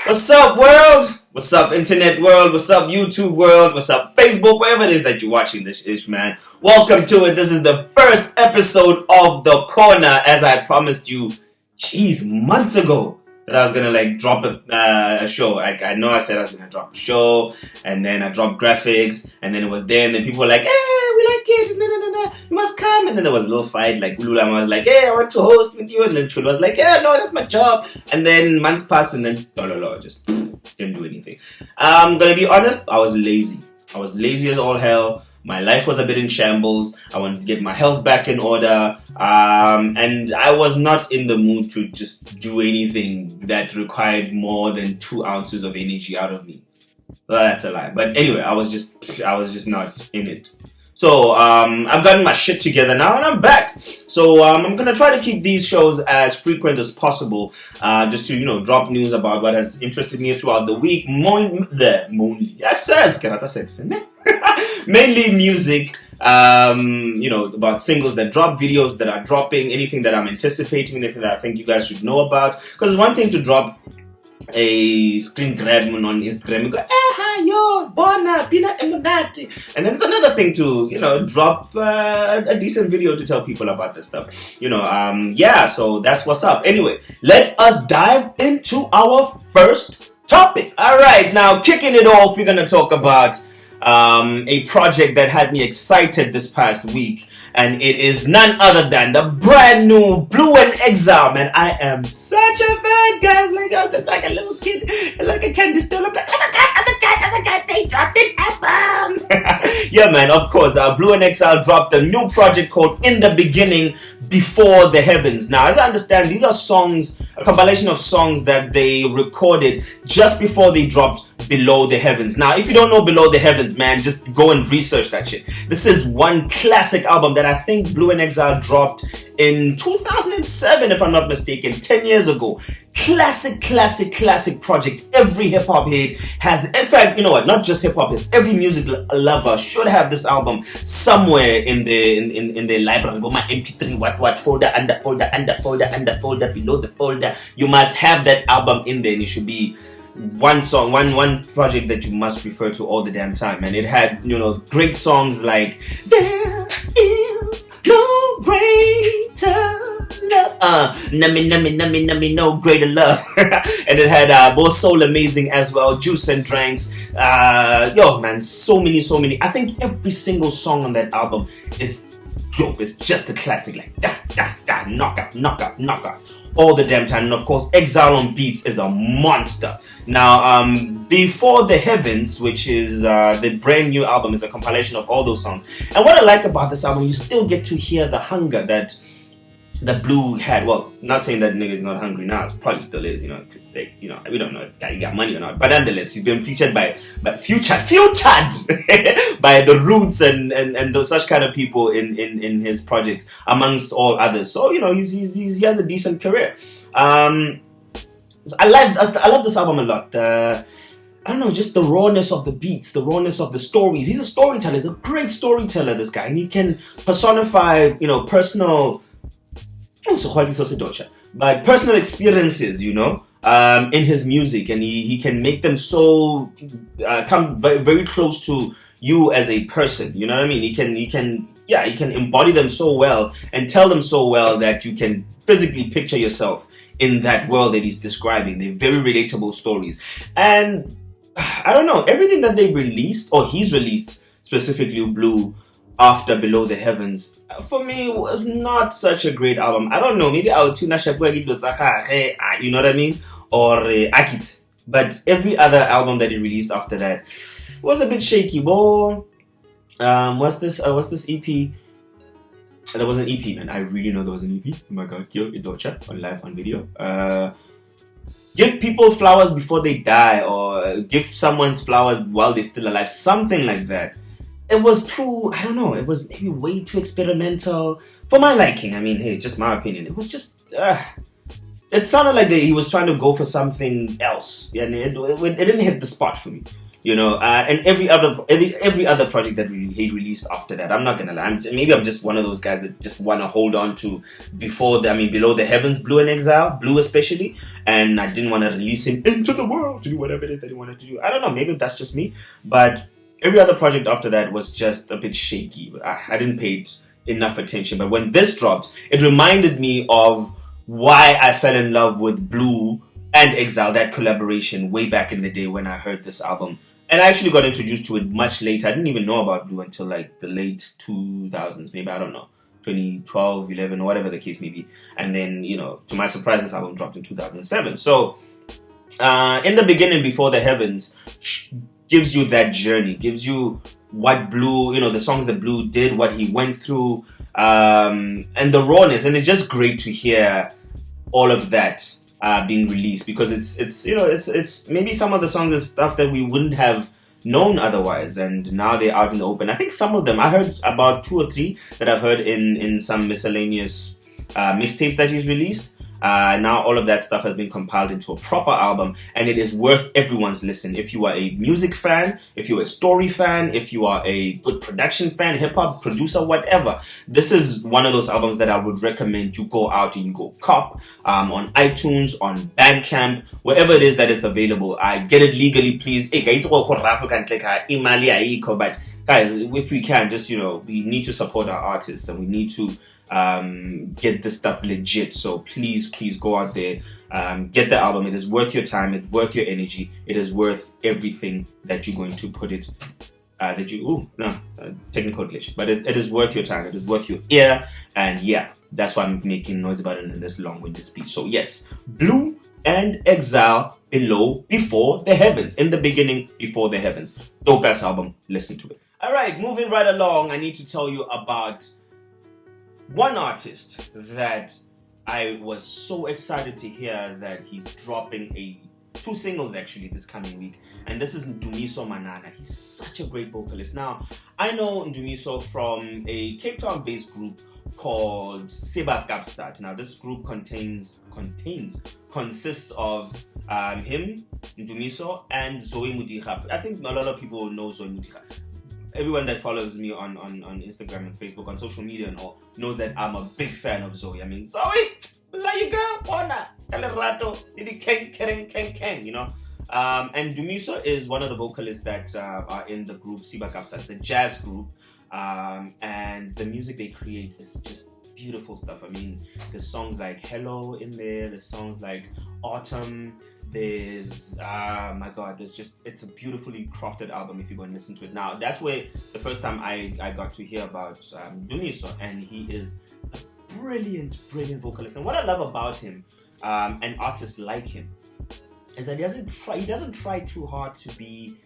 What's up, world? What's up, internet world? What's up, YouTube world? What's up, Facebook? Wherever it is that you're watching this ish, man. Welcome to it. This is the first episode of The Corner, as I promised you, months ago, that I was gonna drop a show. I know I said I was gonna drop a show, and then I dropped graphics, and then it was there, and then people were like, "Hey, we like it, you must come." And then there was a little fight, like Ulula was like, "Hey, I want to host with you," and then Chul was like, "Yeah, no, that's my job." And then months passed, and then just didn't do anything. I'm gonna be honest, I was lazy. I was lazy as all hell. My life was a bit in shambles. I wanted to get my health back in order. And I was not in the mood to just do anything that required more than 2 ounces of energy out of me. Well, that's a lie. But anyway, I was just not in it. So I've gotten my shit together now and I'm back. So I'm going to try to keep these shows as frequent as possible, just to, drop news about what has interested me throughout the week. Mainly music, about singles that drop, videos that are dropping, anything that I'm anticipating, anything that I think you guys should know about. Because it's one thing to drop a screen grab on Instagram and go, hi, yo, bona, pina emunati. And then it's another thing to, drop a decent video to tell people about this stuff. So that's what's up. Anyway, let us dive into our first topic. All right, now kicking it off, we're going to talk about a project that had me excited this past week, and it is none other than the brand new Blue and Exile. Man, I am such a fan, guys. I'm just like a little kid, like a candy store. I'm like, oh my god, they dropped an album. Yeah, man, of course. Blue and Exile dropped a new project called In the Beginning, Before the Heavens. Now, as I understand, these are songs, a compilation of songs that they recorded just before they dropped Below the Heavens. Now, if you don't know Below the Heavens, man, just go and research that shit. This is one classic album that I think Blue and Exile dropped in 2007, if I'm not mistaken, 10 years ago. Classic project. Every hip-hop head has, in fact, you know what, not just hip-hop heads, every music lover should have this album somewhere in their library. Go my MP3, what folder, under folder, below the folder. You must have that album in there, and it should be one song, one project that you must refer to all the damn time. And it had, great songs like There Is No Greater Love, no greater love. And it had both Soul Amazing as well, Juice and Dranks. So many. I think every single song on that album is dope. It's just a classic, like knock out all the damn time. And of course, Exile on Beats is a monster. Now, Before the Heavens, which is the brand new album, is a compilation of all those songs. And what I like about this album, you still get to hear the hunger that Blue had. Well, not saying that nigga is not hungry now. It probably still is, because they, we don't know if he got money or not. But nonetheless, he's been featured by featured by the Roots and those such kind of people in his projects, amongst all others. So he has a decent career. I love this album a lot. I don't know, just the rawness of the beats, the rawness of the stories. He's a storyteller. He's a great storyteller, this guy, and he can personify, personal. But personal experiences, in his music, and he can make them so come very, very close to you as a person. You know what I mean? He can embody them so well and tell them so well that you can physically picture yourself in that world that he's describing. They're very relatable stories, and I don't know, everything that they released, or he's released, specifically Blue, after Below the Heavens, for me, was not such a great album. I don't know, maybe I would tune you know what I mean? Or Akit. But every other album that he released after that was a bit shaky. What's this EP? There was an EP, man. I really know there was an EP. Oh my god, yo, Idocha, on live, on video. Give people flowers before they die, or give someone's flowers while they're still alive. Something like that. It was too, I don't know, it was maybe way too experimental for my liking. I mean, hey, just my opinion. It was just, it sounded like he was trying to go for something else, and it didn't hit the spot for me. and every other project that he released after that. I'm not gonna lie. Maybe I'm just one of those guys that just want to hold on to below the heavens, Blue and Exile, Blue especially, and I didn't want to release him into the world to do whatever it is that he wanted to do. I don't know. Maybe that's just me, but every other project after that was just a bit shaky. I didn't pay it enough attention. But when this dropped, it reminded me of why I fell in love with Blue and Exile, that collaboration way back in the day when I heard this album. And I actually got introduced to it much later. I didn't even know about Blue until like the late 2000s, maybe, I don't know, 2012, 11, or whatever the case may be. And then, to my surprise, this album dropped in 2007. So, in the beginning, Before the Heavens, gives you that journey, gives you what Blue, the songs that Blue did, what he went through, and the rawness. And it's just great to hear all of that being released, because it's maybe some of the songs is stuff that we wouldn't have known otherwise, and now they're out in the open. I think some of them, I heard about 2 or 3 that I've heard in some miscellaneous mixtapes that he's released. Now all of that stuff has been compiled into a proper album, and it is worth everyone's listen. If you are a music fan, if you're a story fan, if you are a good production fan, hip-hop producer, whatever, this is one of those albums that I would recommend you go out and you go cop on iTunes, on Bandcamp, wherever it is that it's available. I get it legally, please. But guys, if we can, just we need to support our artists, and we need to get this stuff legit. So please go out there, get the album. It is worth your time, it's worth your energy, it is worth everything that you're going to put it technical glitch, but it is worth your time, it is worth your ear. And yeah, that's why I'm making noise about it in this long-winded speech. So yes, Blue and Exile, Before the Heavens. In the beginning, Before the Heavens. Dope ass album, listen to it. Alright, moving right along, I need to tell you about one artist that I was so excited to hear that he's dropping 2 singles actually this coming week, and this is Ndumiso Manana. He's such a great vocalist. Now, I know Ndumiso from a Cape Town based group called Seba Kapstad. Now, this group consists of him, Ndumiso, and Zoe Mudiga. I think a lot of people know Zoe Mudiga. Everyone that follows me on Instagram and Facebook, on social media and all, know that I'm a big fan of Zoe. I mean, Zoe, love you girl, Pona, Kalerato, and Ndumiso is one of the vocalists that are in the group Seba Kapstad. It's a jazz group, and the music they create is just beautiful stuff. I mean, there's songs like Hello in there, there's songs like Autumn, there's it's a beautifully crafted album if you go and listen to it. Now, that's where the first time I got to hear about Ndumiso, and he is a brilliant vocalist. And what I love about him, and artists like him, is that he doesn't try too hard to be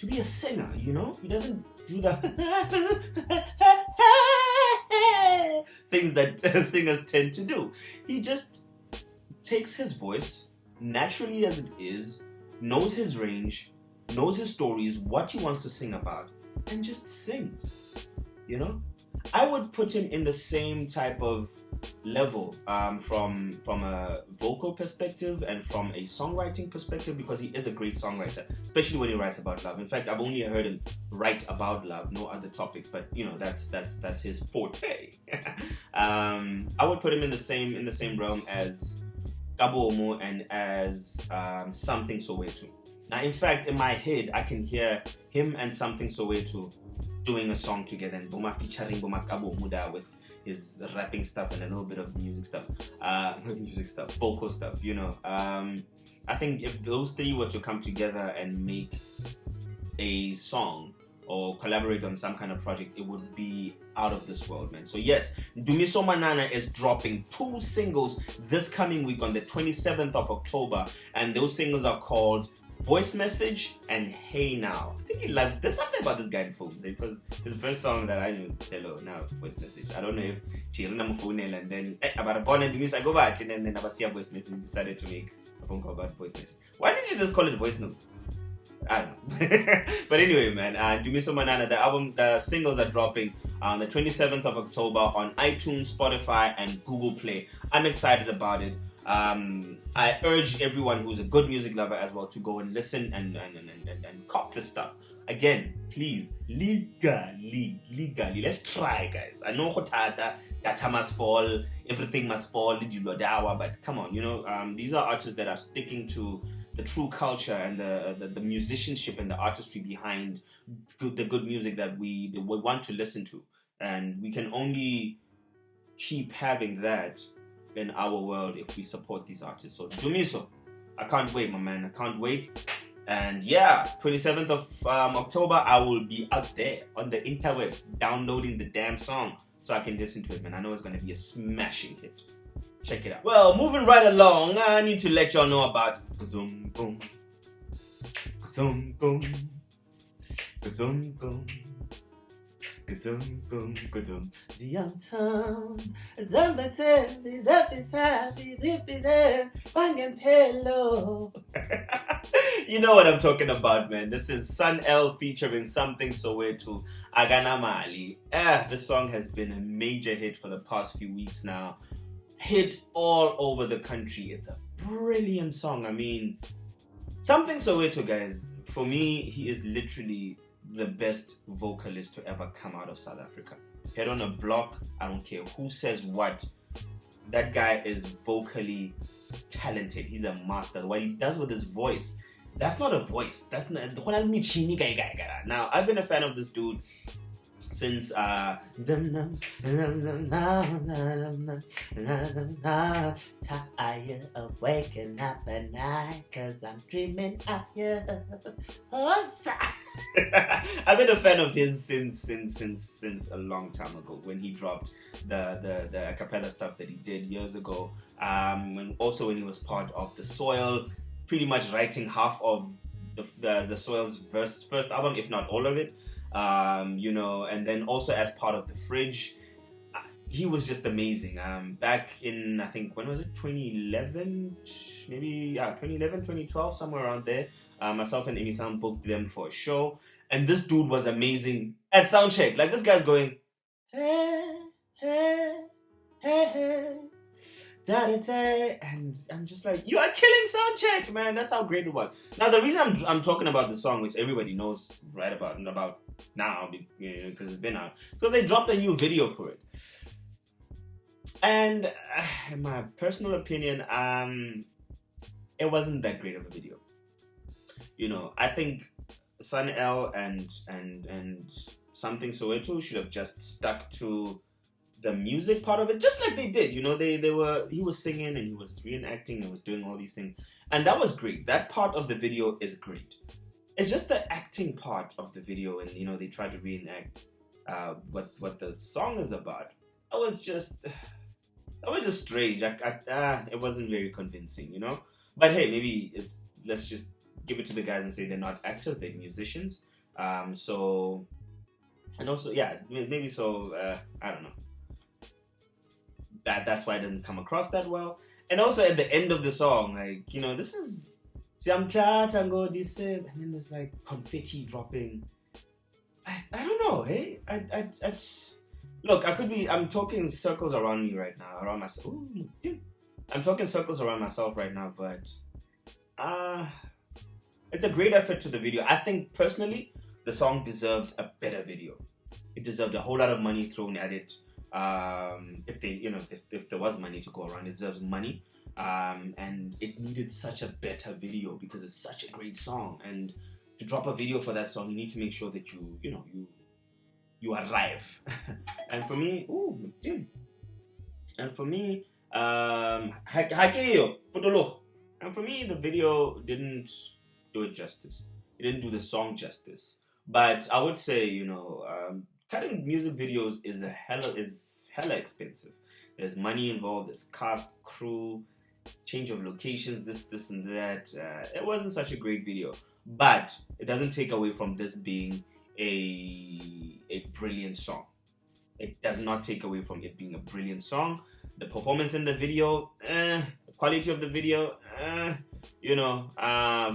a singer, He doesn't do the things that singers tend to do. He just takes his voice naturally as it is, knows his range, knows his stories, what he wants to sing about, and just sings. I would put him in the same type of level from a vocal perspective and from a songwriting perspective, because he is a great songwriter, especially when he writes about love. In fact, I've only heard him write about love, no other topics, but that's his forte. I would put him in the same realm as Gabo Omo and as Something Soweto. Now, in fact, in my head, I can hear him and Something Soweto doing a song together, and Boma featuring Boma Gabo Muda with his rapping stuff and a little bit of vocal stuff, I think if those 3 were to come together and make a song or collaborate on some kind of project, it would be out of this world, man. So yes, Ndumiso Manana is dropping 2 singles this coming week on the 27th of October, and those singles are called Voice Message and Hey Now. I think there's something about this guy in phones, because his first song that I knew is Hello, now Voice Message. I don't know if Chirina Mufune and then about a born and Ndumiso, I go back and then I see a voice message and decided to make a phone call about voice message. Why did you just call it voice note? I don't know. But anyway, man, Ndumiso Manana, the singles are dropping on the 27th of October on iTunes, Spotify, and Google Play. I'm excited about it. I urge everyone who's a good music lover as well to go and listen and cop this stuff. Again, please, legally. Let's try, guys. I know data must fall, everything must fall, but come on, these are artists that are sticking to the true culture and the musicianship and the artistry behind the good music that we want to listen to. And we can only keep having that in our world if we support these artists. So do me so. I can't wait, my man. I can't wait. And yeah, 27th of October, I will be out there on the interwebs downloading the damn song so I can listen to it, man. I know it's going to be a smashing hit. Check it out. Well, moving right along, I need to let y'all know about Kazoom Boom. Kazoom Boom. Kazoom Boom. Kazoom Boom. Kazoom. The uptown. You know what I'm talking about, man. This is Sun L featuring Something Soweto, Agana Mali. This song has been a major hit for the past few weeks now. Hit all over the country. It's a brilliant song. I mean, Something Soweto, guys, for me, he is literally the best vocalist to ever come out of South Africa. Head on a block, I don't care who says what. That guy is vocally talented. He's a master. What he does with his voice, that's not a voice. That's not. Now, I've been a fan of this dude since tired of waking up at night cause I'm dreaming of you. I've been a fan of his since a long time ago when he dropped the a cappella stuff that he did years ago. When he was part of The Soil, pretty much writing half of the Soil's first album, if not all of it. And then also as part of The Fridge, he was just amazing. Back in, I think, when was it? 2011? Maybe, 2011, 2012, somewhere around there. Myself and Emi-san booked them for a show. And this dude was amazing at soundcheck. Like, this guy's going, hey, hey, hey, hey. And I'm just like, you are killing soundcheck, man. That's how great it was. Now, the reason I'm talking about the song, which everybody knows right about now, because it's been out. So they dropped a new video for it. And in my personal opinion, it wasn't that great of a video. I think Sun L and Something Soweto should have just stuck to the music part of it, just like they did. He was singing and he was reenacting and was doing all these things, and that was great. That part of the video is great. It's just the acting part of the video, and they try to reenact what the song is about. That was just strange. It wasn't very convincing, But hey, maybe let's just give it to the guys and say they're not actors, they're musicians. Maybe so. I don't know. That's why it doesn't come across that well. And also at the end of the song, this is and then there's like confetti dropping. I don't know, hey? I just look, I'm talking circles around me right now, around myself. Ooh, I'm talking circles around myself right now, but it's a great effort to the video. I think personally the song deserved a better video. It deserved a whole lot of money thrown at it. If there was money to go around, it deserves money. And it needed such a better video because it's such a great song. And to drop a video for that song, you need to make sure that you arrive. And for me, the video didn't do it justice. It didn't do the song justice. But I would say, cutting music videos is hella expensive. There's money involved. There's cast, crew, change of locations, this and that. It wasn't such a great video, but it doesn't take away from this being a brilliant song. It does not take away from it being a brilliant song. The performance in the video, the quality of the video,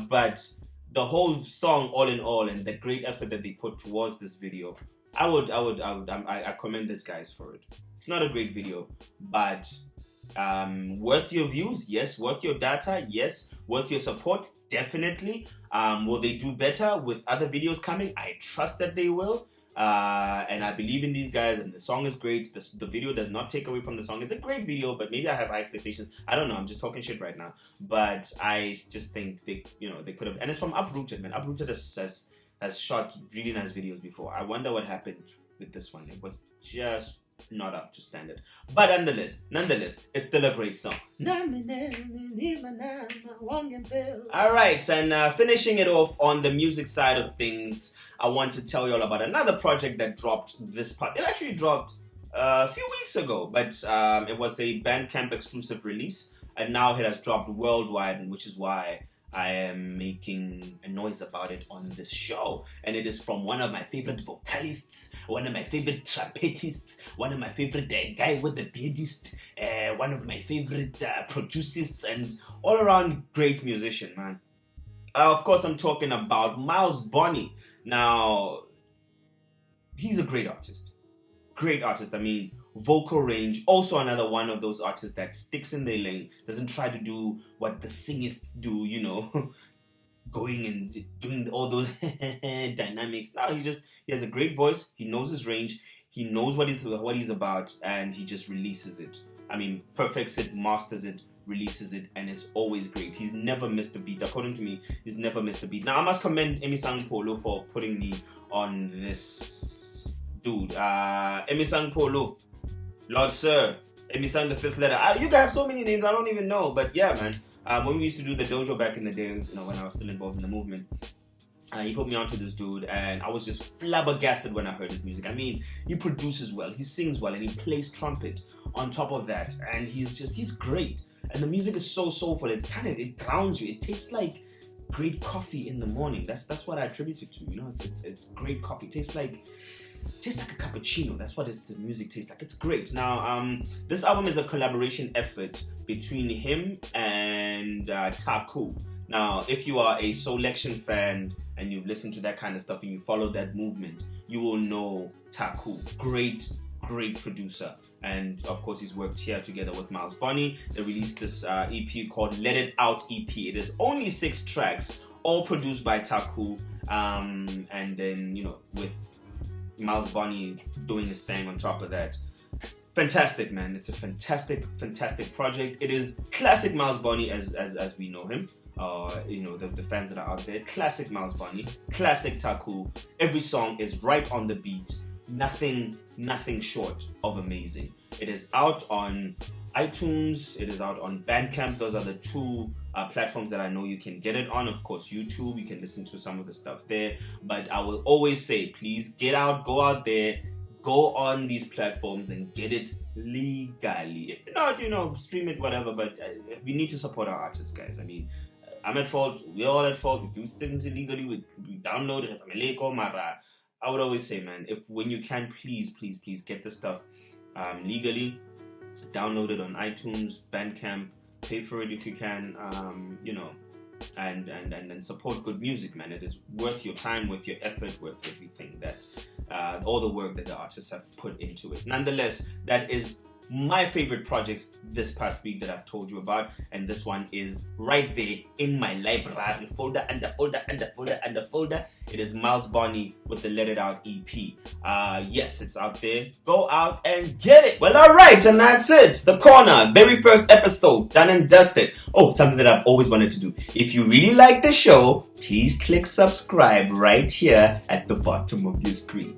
but the whole song, all in all, and the great effort that they put towards this video, I commend these guys for it. It's not a great video, but Worth your views? Yes. Worth your data? Yes. Worth your support? Definitely. Will they do better with other videos coming? I trust that they will. And I believe in these guys, and the song is great. The video does not take away from the song. It's a great video, but maybe I have high expectations. I don't know. I'm just talking shit right now. But I just think they could have. And it's from Uprooted, man. Uprooted has shot really nice videos before. I wonder what happened with this one. It was just not up to standard. But nonetheless, it's still a great song. Alright, and finishing it off on the music side of things, I want to tell you all about another project that dropped this part. It actually dropped a few weeks ago, but it was a Bandcamp exclusive release, and now it has dropped worldwide, which is why I am making a noise about it on this show. And it is from one of my favorite vocalists, one of my favorite trumpetists, one of my favorite guy with the beardist, one of my favorite producers, and all around great musician, man. Of course, I'm talking about Miles Bonney. Now, he's a great artist. Great artist. I mean, vocal range, also another one of those artists that sticks in their lane, doesn't try to do what the singers do, going and doing all those dynamics. No, he has a great voice, he knows his range, he knows what he's about, and he just releases it. I mean, perfects it, masters it, releases it, and it's always great. He's never missed a beat. According to me, he's never missed a beat. Now, I must commend Emisang Polo for putting me on this dude. Emisang Polo, Lord Sir, Emisang the fifth letter. You guys have so many names, I don't even know. But yeah, man. When we used to do the dojo back in the day, when I was still involved in the movement, he put me onto this dude, and I was just flabbergasted when I heard his music. I mean, he produces well, he sings well, and he plays trumpet on top of that. And he's great. And the music is so soulful. It grounds you. It tastes like great coffee in the morning. That's what I attribute it to. It's great coffee. It tastes like a cappuccino. That's what the music tastes like. It's great. Now, this album is a collaboration effort between him and Taku. Now, if you are a Soulection fan and you've listened to that kind of stuff and you follow that movement, you will know Taku. Great producer. And of course, he's worked here together with Miles Bonney. They released this EP called Let It Out EP. It is only 6 tracks, all produced by Taku. And then, with Miles Bonney doing his thing on top of that. Fantastic, man. It's a fantastic project. It is classic Miles Bonney as we know him. The fans that are out there. Classic Miles Bonney. Classic Taku. Every song is right on the beat. Nothing short of amazing. It is out on iTunes. It is out on Bandcamp. Those are the 2 platforms that I know you can get it on. Of course, YouTube. You can listen to some of the stuff there. But I will always say, please go out there. Go on these platforms and get it legally. If not, stream it, whatever. But we need to support our artists, guys. I mean, I'm at fault. We're all at fault. We do things illegally. We download it. I would always say, man, when you can, please get the stuff legally. Download it on iTunes, Bandcamp. Pay for it if you can. And support good music, man. It is worth your time, worth your effort, worth everything that all the work that the artists have put into it. Nonetheless, that is my favorite projects this past week that I've told you about, and this one is right there in my library folder and the folder. It is Miles Bonney with the Let It Out EP. Yes, it's out there. Go out and get it. Well, alright, and that's it. The Corner, very first episode, done and dusted. Oh, something that I've always wanted to do. If you really like the show, please click subscribe right here at the bottom of your screen.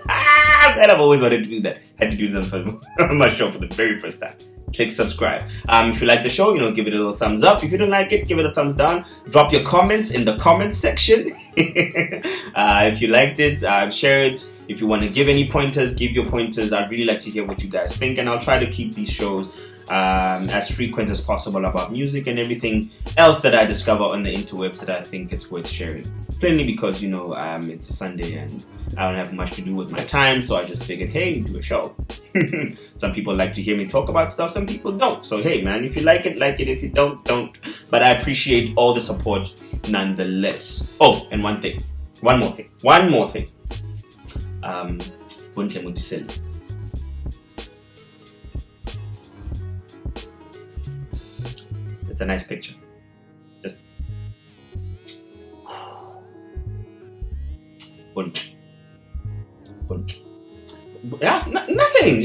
And I've always wanted to do that. Had to do that for my show for the very first time. Click subscribe. If you like the show, give it a little thumbs up. If you don't like it, give it a thumbs down. Drop your comments in the comments section. If you liked it, share it. If you want to give any pointers, give your pointers. I'd really like to hear what you guys think, and I'll try to keep these shows as frequent as possible about music and everything else that I discover on the interwebs that I think it's worth sharing. Plainly because, it's a Sunday and I don't have much to do with my time, so I just figured, hey, do a show. Some people like to hear me talk about stuff, some people don't. So hey, man, if you like it, like it. If you don't, don't. But I appreciate all the support nonetheless. Oh, and one more thing. Buntle Mudisel. It's a nice picture. Just yeah, nothing.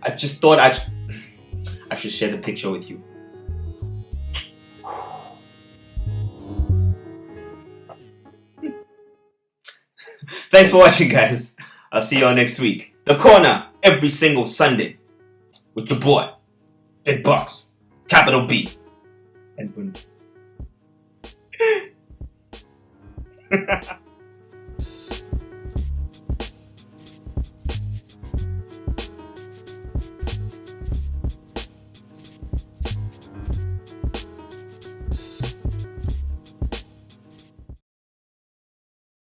I just thought I should share the picture with you. Thanks for watching, guys. I'll see you all next week. The Corner, every single Sunday, with your boy, Big Box, capital B, and